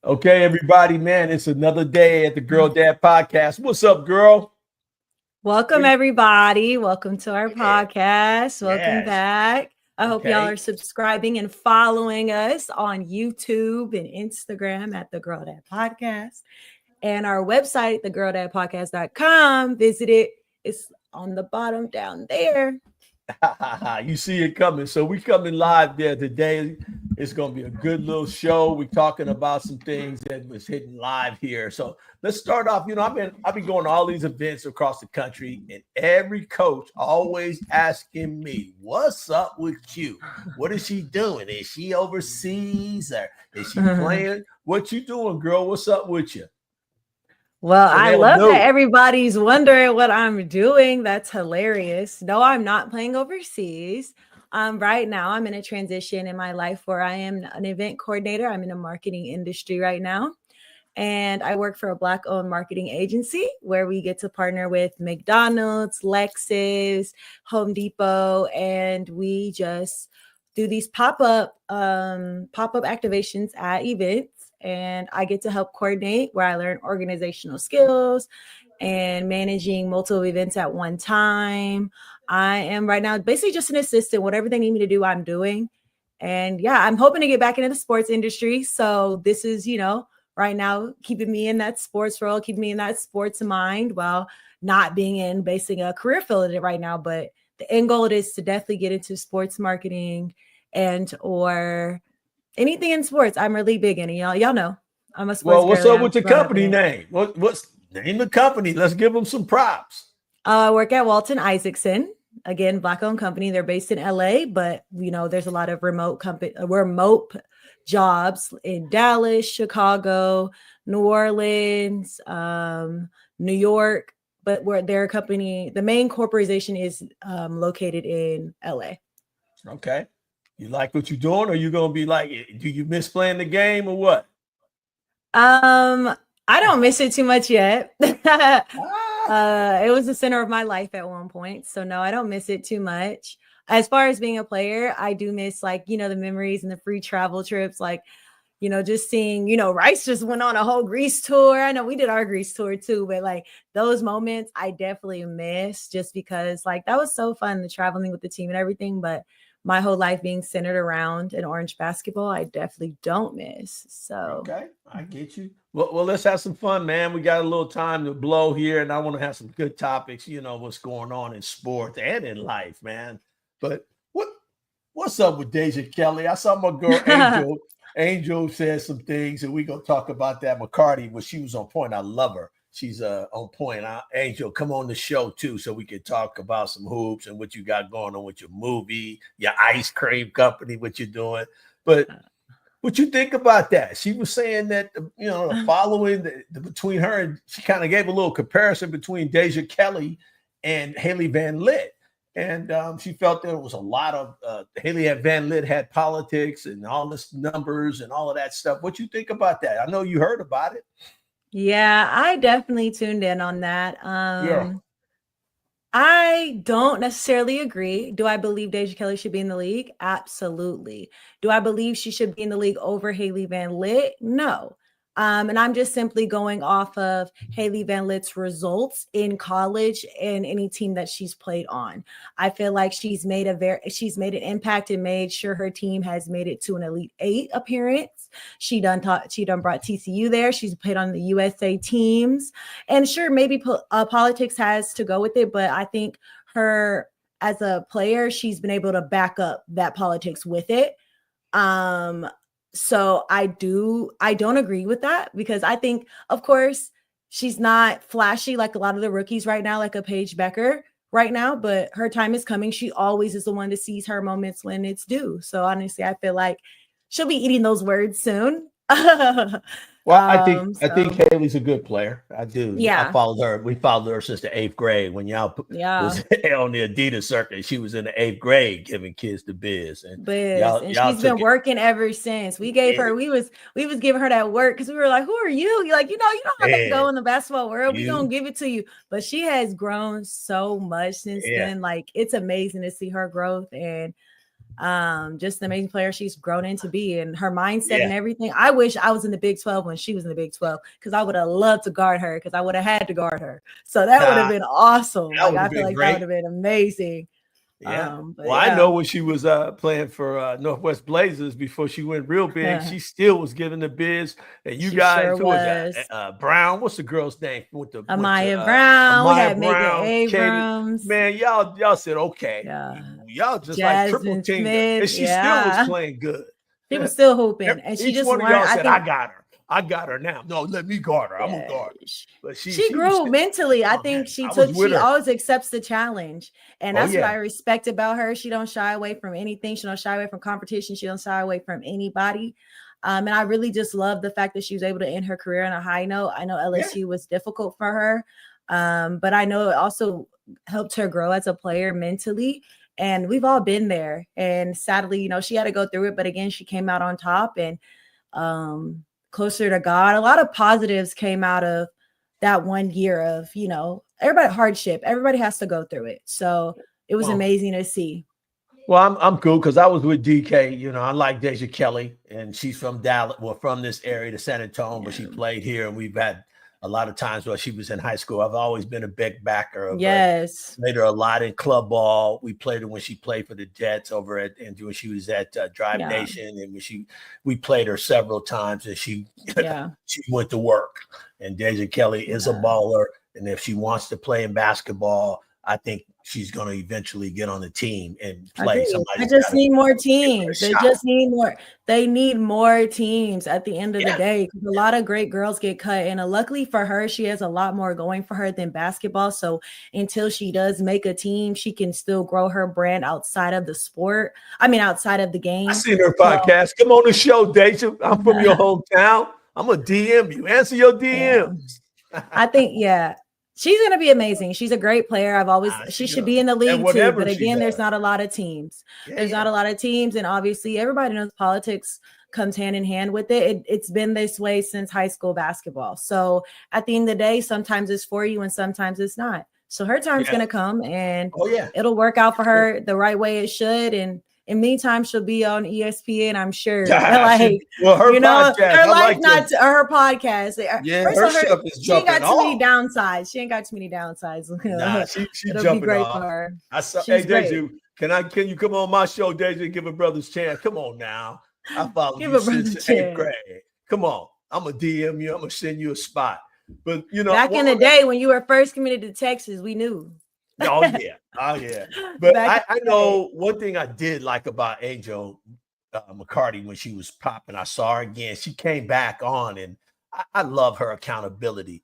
Okay, everybody, man, it's another day at the Girl Dad Podcast. What's up, girl? Welcome, everybody. Welcome to our Yeah, podcast. Welcome yes. back. I hope y'all Okay. are subscribing and following us on YouTube and Instagram at the Girl Dad Podcast and our website, thegirldadpodcast.com. Visit it. It's on the bottom down there. You see it coming. So we coming live there today. It's gonna be a good little show. We're talking about some things that was hitting live here. So let's start off. I've been going to all these events across the country, and every coach always asking me, "What's up with you? What is she doing? Is she overseas or is she playing? What you doing, girl? What's up with you?" Well, So I they'll love that know. everybody's wondering what I'm doing. That's hilarious. No, I'm not playing overseas. Right now, I'm in a transition in my life where I am an event coordinator. I'm in a marketing industry right now. And I work for a Black-owned marketing agency where we get to partner with McDonald's, Lexus, Home Depot, and we just do these pop-up activations at events. And I get to help coordinate where I learn organizational skills and managing multiple events at one time. I am right now basically just an assistant. Whatever they need me to do, I'm doing. And yeah, I'm hoping to get back into the sports industry. So this is, right now keeping me in that sports role, keeping me in that sports mind while not being in basically a career field in it right now. But the end goal is to definitely get into sports marketing and or anything in sports. I'm really big in it. Y'all know I'm a sports Well, what's girly. up I'm with the grown up in company it. name? What's name the company? Let's give them some props. I work at Walton Isaacson. Again, Black-owned company. They're based in LA, but there's a lot of remote jobs in Dallas, Chicago, New Orleans, New York. But where their company, the main corporation is located in LA. Okay. You like what you're doing, or you gonna be like, do you miss playing the game or what? I don't miss it too much yet. Ah, It was the center of my life at one point. So no, I don't miss it too much. As far as being a player, I do miss the memories and the free travel trips, just seeing, Rice just went on a whole Greece tour. I know we did our Greece tour too, but those moments I definitely miss just because that was so fun, the traveling with the team and everything. But my whole life being centered around an Orange basketball, I definitely don't miss. So okay, I get you. Well, let's have some fun, man. We got a little time to blow here, and I want to have some good topics. You know what's going on in sports and in life, man. But what's up with Deja Kelly? I saw my girl Angel. Angel said some things, and we gonna talk about that. McCarty, well, she was on point. I love her. She's on point. Angel, come on the show too, so we can talk about some hoops and what you got going on with your movie, your ice cream company, what you're doing. But what you think about that? She was saying that the following between her, and she kind of gave a little comparison between Deja Kelly and Haley Van Lith. And she felt there was a lot of Haley Van Lith had politics and all this numbers and all of that stuff. What you think about that? I know you heard about it. yeah, I definitely tuned in on that. Yeah. I don't necessarily agree. Do I believe Deja Kelly should be in the league? Absolutely. Do I believe she should be in the league over Haley Van Lith? No. And I'm just simply going off of Haley Van Lith's results in college and any team that she's played on. I feel like she's made an impact and made sure her team has made it to an Elite Eight appearance. She done brought TCU there. She's played on the USA teams. And sure, maybe politics has to go with it, but I think her as a player, she's been able to back up that politics with it. So I don't agree with that because I think, of course, she's not flashy like a lot of the rookies right now, like a Paige Becker right now, but her time is coming. She always is the one to seize her moments when it's due. So honestly, I feel like she'll be eating those words soon. Well, I think So Haley's a good player. I do. I yeah, followed her. We followed her since the eighth grade when y'all was yeah. on the Adidas circuit. She was in the eighth grade giving kids the biz, and Biz, y'all and y'all she's been took it. working ever since. We gave Yeah, her, we was giving her that work because we were like, who are you? You're like, you know how that man, go in the basketball world. We gonna you, give it to you. But she has grown so much since yeah. then. Like it's amazing to see her growth. And Just an amazing player she's grown into be, and her mindset and everything. I wish I was in the Big 12 when she was in the Big 12, because I would have loved to guard her, because I would have had to guard her. So that would have been awesome. Like, I feel like that would have been amazing. Yeah. I know when she was playing for Northwest Blazers before she went real big, she still was giving the biz. And you guys, who was that? Brown, what's the girl's name? Amaya Brown. We had Megan Abrams. Man, y'all said, okay. Y'all just like triple teamed her. And she still was playing good. She was still hooping. And she just one of y'all said, I got her now. No, let me guard her. I'm gonna guard her. But she grew mentally. I think she always accepts the challenge. And that's what I respect about her. She don't shy away from anything. She don't shy away from competition. She don't shy away from anybody. And I really just love the fact that she was able to end her career on a high note. I know LSU was difficult for her, but I know it also helped her grow as a player mentally. And we've all been there. And sadly, she had to go through it. But again, she came out on top and closer to God. A lot of positives came out of that 1 year of, everybody hardship. Everybody has to go through it. So it was amazing to see. Well, I'm cool because I was with DK. I like Deja Kelly, and she's from Dallas, from this area, to San Antonio, but she played here, and we've had a lot of times while she was in high school. I've always been a big backer of her. Played her a lot in club ball. We played her when she played for the Jets and when she was at Drive Nation, and we played her several times, and she went to work. And Deja Kelly is a baller, and if she wants to play in basketball, I think she's going to eventually get on the team and play. I just need more teams. They need more teams at the end of the day, because a lot of great girls get cut. And luckily for her, she has a lot more going for her than basketball. So until she does make a team, she can still grow her brand outside of the sport. outside of the game. I seen her podcast. Come on the show, Deja. I'm from your hometown. I'm going to DM you. Answer your DMs. I think, she's going to be amazing. She's a great player. She should be in the league too. But again, there's not a lot of teams. There's not a lot of teams. And obviously everybody knows politics comes hand in hand with it. It's been this way since high school basketball. So at the end of the day, sometimes it's for you and sometimes it's not. So her time's going to come, and it'll work out for her the right way it should. And in the meantime, she'll be on ESPN, I'm sure. Her podcast. Her life, her podcast. Her stuff is she ain't got too many downsides. She It'll jumping be great off. for her. Hey, Deja, can you come on my show, Deja, and give a brother's chance? Come on now. I follow you since 8th grade. Come on. I'm going to DM you. I'm going to send you a spot. But, back in the day when you were first committed to Texas, we knew. Oh yeah. But I know one thing I did like about Angel McCarty when she was popping. I saw her again. She came back on, and I love her accountability,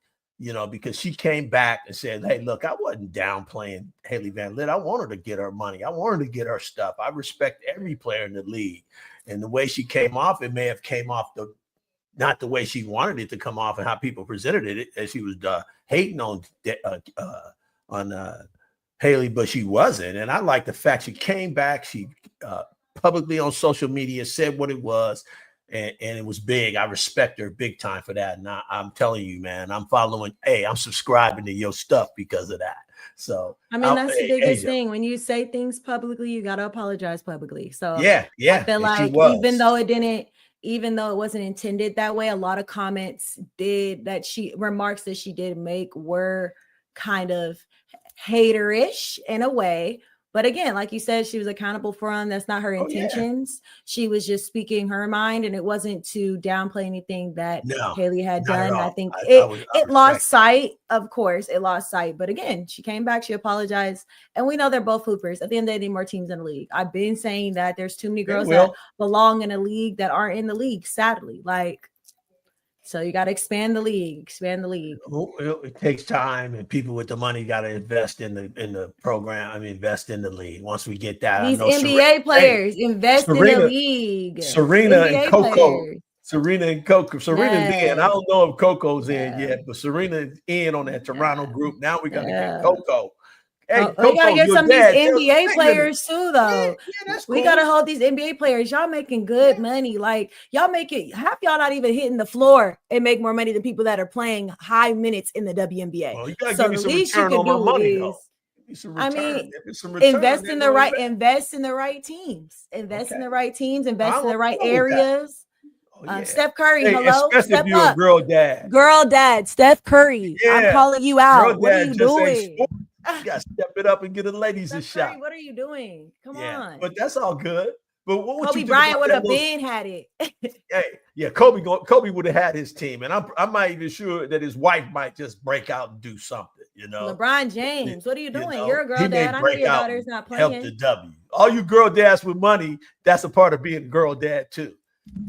because she came back and said, hey, look, I wasn't downplaying Haley Van Lith. I want her to get her money. I want her to get her stuff. I respect every player in the league. And the way she came off, it may have came off not the way she wanted it to come off and how people presented it, as she was hating on Haley, but she wasn't. And I like the fact she came back. She publicly on social media said what it was, and it was big. I respect her big time for that. And I'm telling you, man, I'm subscribing to your stuff because of that. So that's the biggest thing. When you say things publicly, you got to apologize publicly. So I feel like even though it wasn't intended that way, a lot of comments remarks that she did make were kind of haterish in a way. But again, like you said, she was accountable for them. That's not her intentions. She was just speaking her mind, and it wasn't to downplay anything that Haley had done. I think it lost sight. Of course, it lost sight. But again, she came back, she apologized, and we know they're both hoopers. At the end of the day, they need more teams in the league. I've been saying that there's too many girls that belong in a league that aren't in the league, sadly. So you got to expand the league. Well, it takes time, and people with the money got to invest in the program. Invest in the league. Once we get that, these NBA players invest in the league. Serena and Coco. And I don't know if Coco's in yet, but Serena's in on that Toronto group. Now we got to get Coco. Hey, we gotta get some of these NBA players too, though. We gotta hold these NBA players. Y'all making good money. Y'all half y'all not even hitting the floor and make more money than people that are playing high minutes in the WNBA. Well, you gotta give me some return on my money, though. Some I return. mean, If it's some return, invest in the right teams, invest in the right teams, invest in the right areas. Oh, yeah. Steph Curry, Hey, hello, especially step if you're a up. girl dad. Girl dad, Steph Curry, I'm Yeah. calling you Girl out. What are dad you just ain't doing? sport. You got to step it up and get the ladies a Steph shot. Curry, what are you doing? Come on. But that's all good. But what would Kobe you think Bryant about would that have little? been had it. Hey, yeah, Kobe would have had his team, and I'm not even sure that his wife might just break out and do something. LeBron James, what are you doing? You're a girl he may dad. I know break your out daughter's and not help the playing. W. All you girl dads with money, that's a part of being a girl dad too.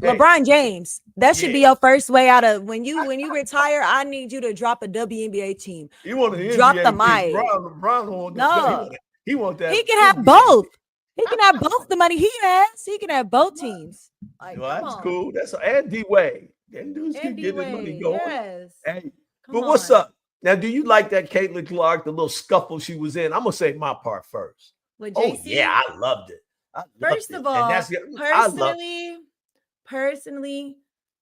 Hey, LeBron James, that should be your first way out of when you retire. I need you to drop a WNBA team. You want an drop NBA the team? mic. LeBron want No, he want that. He can have NBA both. team. He can have both the money he has. He can have both teams. Like, Well, that's cool. That's and D-Wade. Them dudes can get his money going. Yes. Hey, but what's up? Now, do you like that Caitlin Clark, the little scuffle she was in? I'm going to say my part first. With Oh, JC? yeah, I loved it. First of all, personally,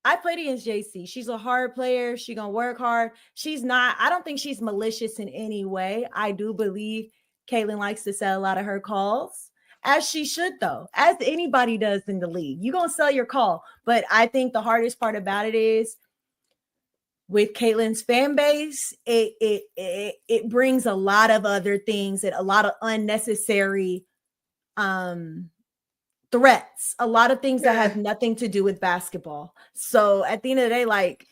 I played against JC. She's a hard player. She's going to work hard. I don't think she's malicious in any way. I do believe Caitlin likes to sell a lot of her calls, as she should, though, as anybody does in the league. You're going to sell your call. But I think the hardest part about it is with Caitlin's fan base, it brings a lot of other things and a lot of unnecessary threats, a lot of things that have nothing to do with basketball. So at the end of the day, like,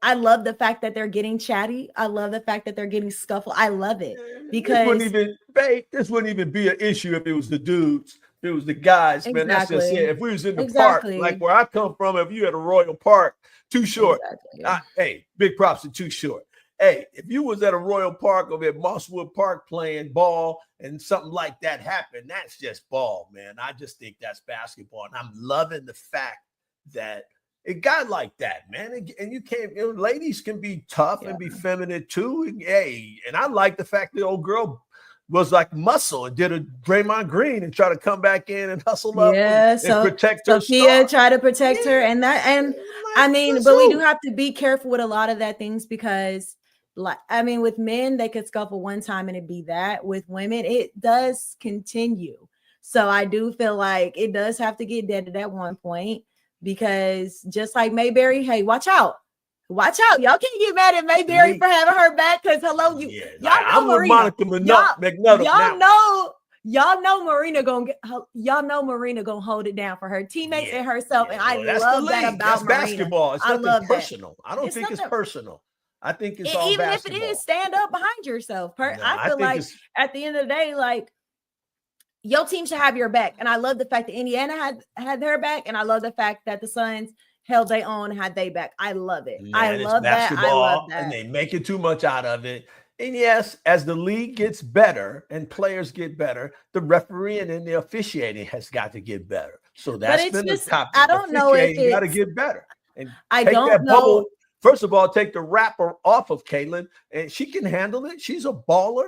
I love the fact that they're getting chatty. I love the fact that they're getting scuffle. I love it because this wouldn't even be an issue if it was the dudes. If it was the guys, man. That's just it. If we was in the park, like where I come from, if you at a Royal Park, Too Short. Hey, big props to Too Short. Hey, if you was at a Royal Park or at Mosswood Park playing ball and something like that happened, that's just ball, man. I just think that's basketball. And I'm loving the fact that it got like that, man. And you can't, ladies can be tough and be feminine too. And I like the fact that old girl was like muscle and did a Draymond Green and try to come back in and hustle up and protect her. Sophia tried to protect her but we do have to be careful with a lot of that things because with men, they could scuffle one time and it'd be that. With women, it does continue. So I do feel like it does have to get deaded at one point because just like Mayberry, hey, watch out. Watch out. Y'all can't get mad at Mayberry for having her back because hello, y'all know Marina. Y'all know Marina gonna hold it down for her teammates and herself. And I love that about Marina. Basketball. It's nothing personal. I don't think it's personal. I think it's all even basketball. if it is, stand up behind yourself. I feel like at the end of the day, like your team should have your back. And I love the fact that Indiana had their back, and I love the fact that the Suns held their own and had their back. I love it. I love that. I love that. And they make it too much out of it. And yes, as the league gets better and players get better, the refereeing and the officiating has got to get better. So that's been the topic. I don't know if it's got to get better. And I don't know. Bubble. First of all, take the wrapper off of Caitlin, and she can handle it. She's a baller.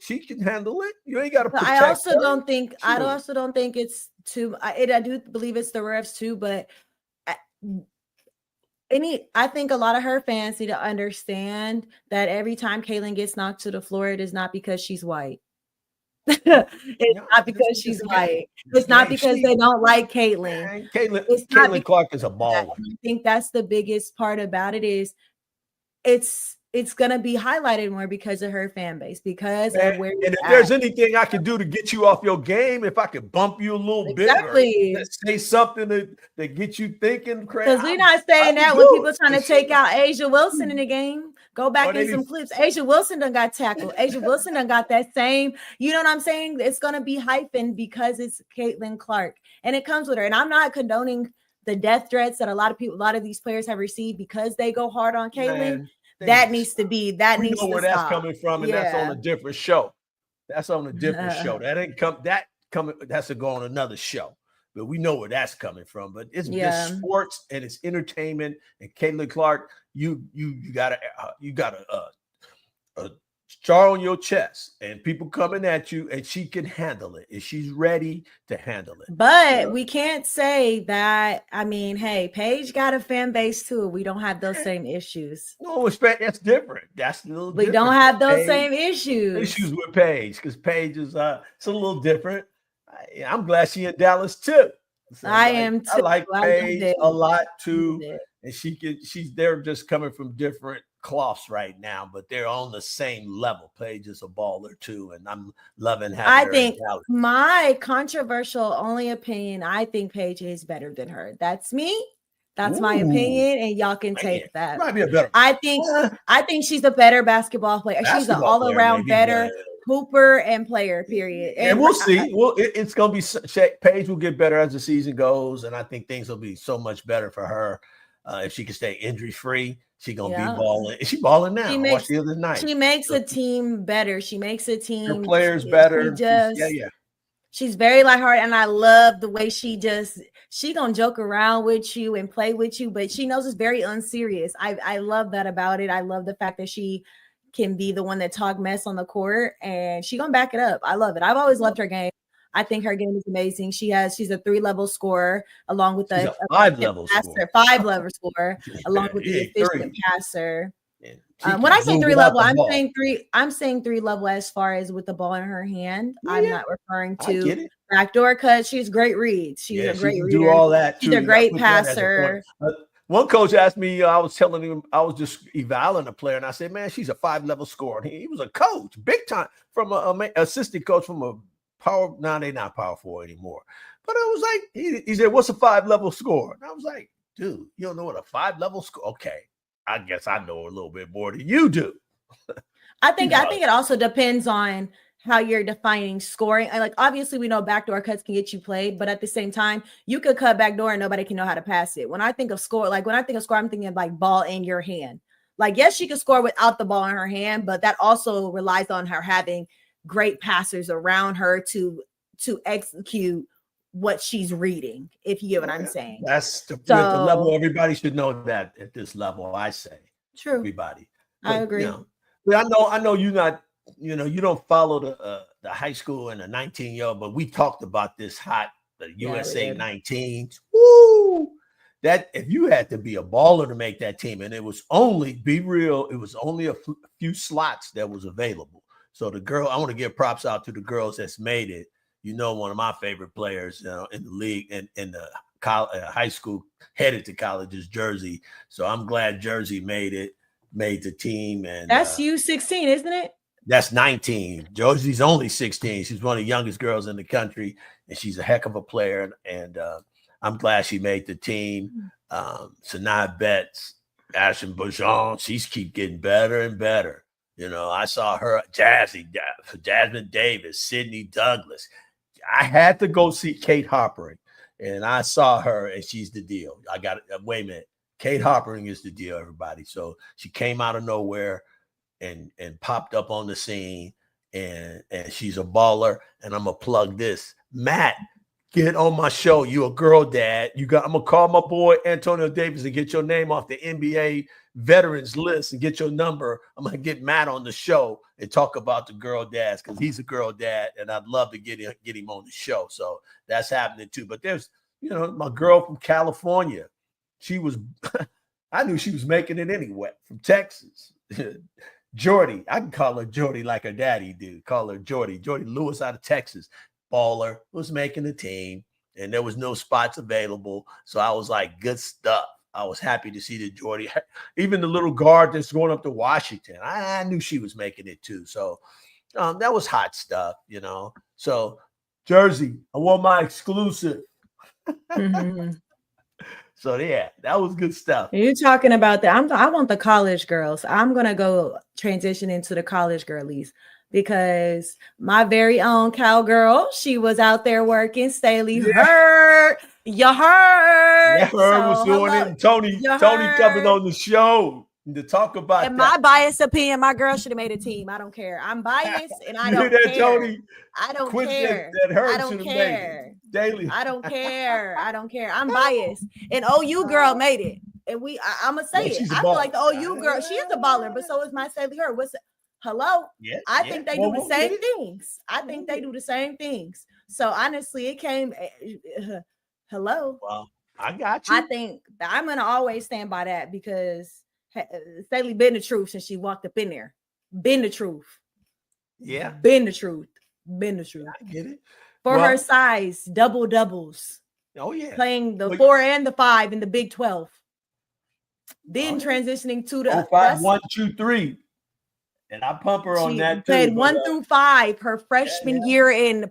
She can handle it. You ain't got to protect her. I also don't think it's too. I do believe it's the refs too, but I think a lot of her fans need to understand that every time Caitlin gets knocked to the floor, it is not because she's white. It's not because she's white. It's not because they don't like Caitlin. Caitlin Clark is a baller. I think that's the biggest part about it is it's gonna be highlighted more because of her fan base, because of where and if there's anything I can do to get you off your game, if I could bump you a little bit, or say something that get you thinking crazy. Because we're not saying that when people trying to take out Asia Wilson in the game. Go back in some clips. Asia Wilson done got tackled. Asia Wilson done got that same. You know what I'm saying? It's gonna be hyping because it's Caitlin Clark, and it comes with her. And I'm not condoning the death threats that a lot of these players have received because they go hard on Caitlin. That needs to be. That needs to stop. We know where that's coming from, and that's on a different show. That's on a different show. That ain't come. That coming. That's to go on another show. But we know where that's coming from. But it's just sports and it's entertainment. And Caitlin Clark, you gotta star on your chest and people coming at you, and she can handle it. And she's ready to handle it. But we can't say that. I mean, hey, Paige got a fan base too. We don't have those same issues. No respect. That's different. That's a little We different. don't have those Paige, same issues. Issues with Paige, because Paige is it's a little different. I'm glad she in Dallas too. So I am too. I like Paige a lot too. And she's they're just coming from different cloths right now, but they're on the same level. Paige is a baller too, and I'm loving having her. I think my controversial only opinion, I think Paige is better than her. That's me. That's my opinion, and y'all can take that. Might be a better. I think she's a better basketball player. She's an all-around better hooper and player, period. And we'll see. Well, it's going to be Paige will get better as the season goes, and I think things will be so much better for her if she can stay injury-free. She's going to be balling. She's balling now. Watch the other night. She makes a team better. She makes a team. Her players better. She's very lighthearted, and I love the way she gonna joke around with you and play with you, but she knows it's very unserious. I love that about it. I love the fact that she can be the one that talk mess on the court, and she gonna back it up. I love it. I've always loved her game. I think her game is amazing. She's a 3-level scorer along with a 5-level scorer. 5-level scorer along with the efficient passer. When I say 3-level, I'm saying 3-level as far as with the ball in her hand. Yeah, I'm not referring to backdoor cut. She's great read. She's a great reader. Do all that. She's a great passer. One coach asked me, I was telling him, I was just evaluating a player, and I said, man, she's a 5-level scorer. He was a coach, big time, from a assistant coach from a power. Now they're not power 4 anymore. But I was like, he said, what's a 5-level score? And I was like, dude, you don't know what a 5-level score? Okay. I guess I know a little bit more than you do. I think it also depends on how you're defining scoring. Like, obviously we know backdoor cuts can get you played, but at the same time, you could cut backdoor and nobody can know how to pass it. When I think of score, I'm thinking of like ball in your hand. Like, yes, she could score without the ball in her hand, but that also relies on her having great passers around her to execute what she's reading, if you get what I'm saying. That's the level. Everybody should know that at this level. I say, true. Everybody. I agree. But I know you're not. You don't follow the high school and the 19-year-old, but we talked about this the USA 19s. Woo! That if you had to be a baller to make that team, and it was only a few slots that was available. So I want to give props out to the girls that's made it. One of my favorite players in the league and in the high school headed to college is Jersey. So I'm glad Jersey made the team. And that's U16, isn't it? That's 19. Jersey's only 16. She's one of the youngest girls in the country, and she's a heck of a player. And I'm glad she made the team. Sanaa Betts, Ashton Bajan, she's keep getting better and better. I saw her, Jasmine Davis, Sydney Douglas. I had to go see Kate Hoppering, and I saw her, and she's the deal. I got it. Wait a minute. Kate Hoppering is the deal, everybody. So she came out of nowhere and popped up on the scene, and she's a baller. And I'm gonna plug this. Matt, get on my show. You a girl dad. I'm gonna call my boy Antonio Davis and get your name off the NBA veterans list and get your number. I'm gonna get Matt on the show and talk about the girl dads, because he's a girl dad, and I'd love to get him on the show. So that's happening too. But there's my girl from California. She was I knew she was making it anyway, from Texas. Jordy, I can call her Jordy like her daddy do. Call her Jordy Lewis out of Texas. Baller, was making the team, and there was no spots available. So I was like, good stuff. I was happy to see the Jordy, even the little guard that's going up to Washington. I knew she was making it too. So that was hot stuff, So Jersey, I want my exclusive. Mm-hmm. So yeah, that was good stuff. You're talking about that. I want the college girls. I'm gonna go transition into the college girlies, because my very own cowgirl, she was out there working. Staley, you heard. Yeah, was doing it. And Tony coming on the show to talk about in my biased opinion, my girl should have made a team. I don't care. I'm biased, and I don't care. Tony, I don't Quincy care. I don't care. Daily. I don't care. I'm biased. And OU girl made it, and I'm gonna say it. I feel like the OU girl, she is a baller, but so is my Staley. Hello. Yeah, I yeah. think they Well, do the we'll get same it. things. I think they do the same things. So honestly, it came. Hello. Well, I got I you. think that I'm gonna always stand by that because Staley been the truth since she walked up in there. Been the truth. Yeah, Been the truth. Been the truth. I get it. For her Well, size, double doubles, oh yeah. playing the Well, 4 and the 5 in the Big 12. oh, Then yeah. transitioning to the 05, that's 1, 2, 3. And I pump her on she that too. played But 1 through 5 her yeah. freshman year in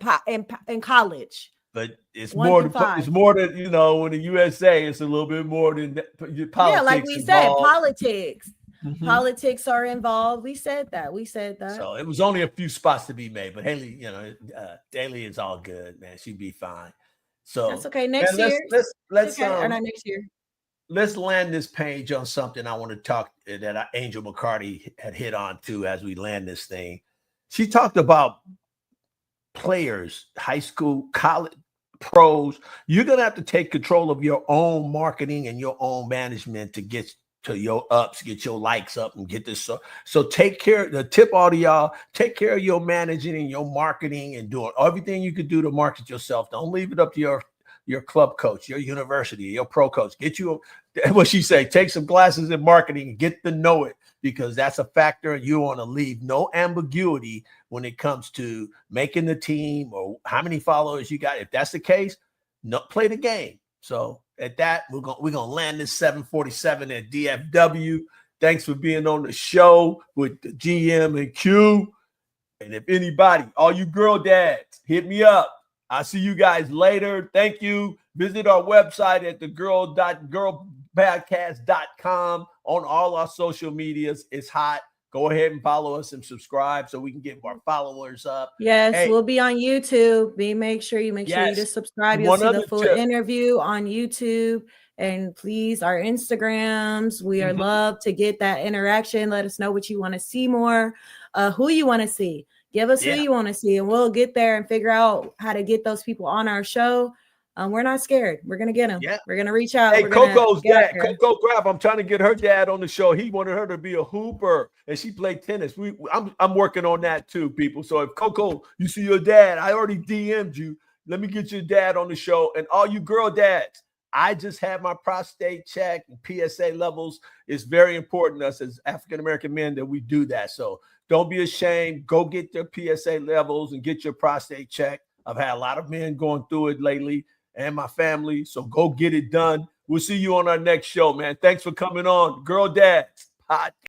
college. But it's 1 more through than 5. it's more than in the USA. It's a little bit more than Yeah, like politics we said, involved. politics. Mhm. Politics are involved. We said that. We said that. So it was only a few spots to be made, but Haley, Daly is all good, man. She'd be fine. That's So, okay. man, Next let's year. let's let's Okay. Or um not next year. let's land this page on something I want to talk that Angel McCarty had hit on too as we land this thing. She talked about players, high school, college, pros. You're gonna have to take control of your own marketing and your own management to get to your ups, get your likes up, and get this. So take care. The tip all to y'all: take care of your managing and your marketing and doing everything you could do to market yourself. Don't leave it up to your club coach, your university, your pro coach. Get you what she say. Take some classes in marketing and get to know it because that's a factor. And you want to leave no ambiguity when it comes to making the team or how many followers you got. If that's the case, no, play the game. So at that, we're gonna land this 747 at DFW. Thanks for being on the show with the GM and Q. And if anybody, all you girl dads, hit me up. I'll see you guys later. Thank you. Visit our website at thegirlpodcast.com on all our social medias. It's hot. Go ahead and follow us and subscribe so we can get more followers up. Yes, Hey, we'll be on YouTube. Make sure you yes. just subscribe. You'll One see the other full tip. interview on YouTube. And please, our Instagrams. We are love to get that interaction. Let us know what you want to see more, who you want to see. Give us who you want to see, and we'll get there and figure out how to get those people on our show. We're not scared. We're gonna get them. Yeah. We're gonna reach out. Hey, We're Coco's gonna dad, Coco Graf. I'm trying to get her dad on the show. He wanted her to be a hooper, and she played tennis. I'm working on that too, people. So if Coco, you see your dad, I already DM'd you. Let me get your dad on the show, and all you girl dads. I just had my prostate check and PSA levels. It's very important to us as African-American men that we do that. So don't be ashamed. Go get their PSA levels and get your prostate check. I've had a lot of men going through it lately and my family. So go get it done. We'll see you on our next show, man. Thanks for coming on. Girl Dads Podcast.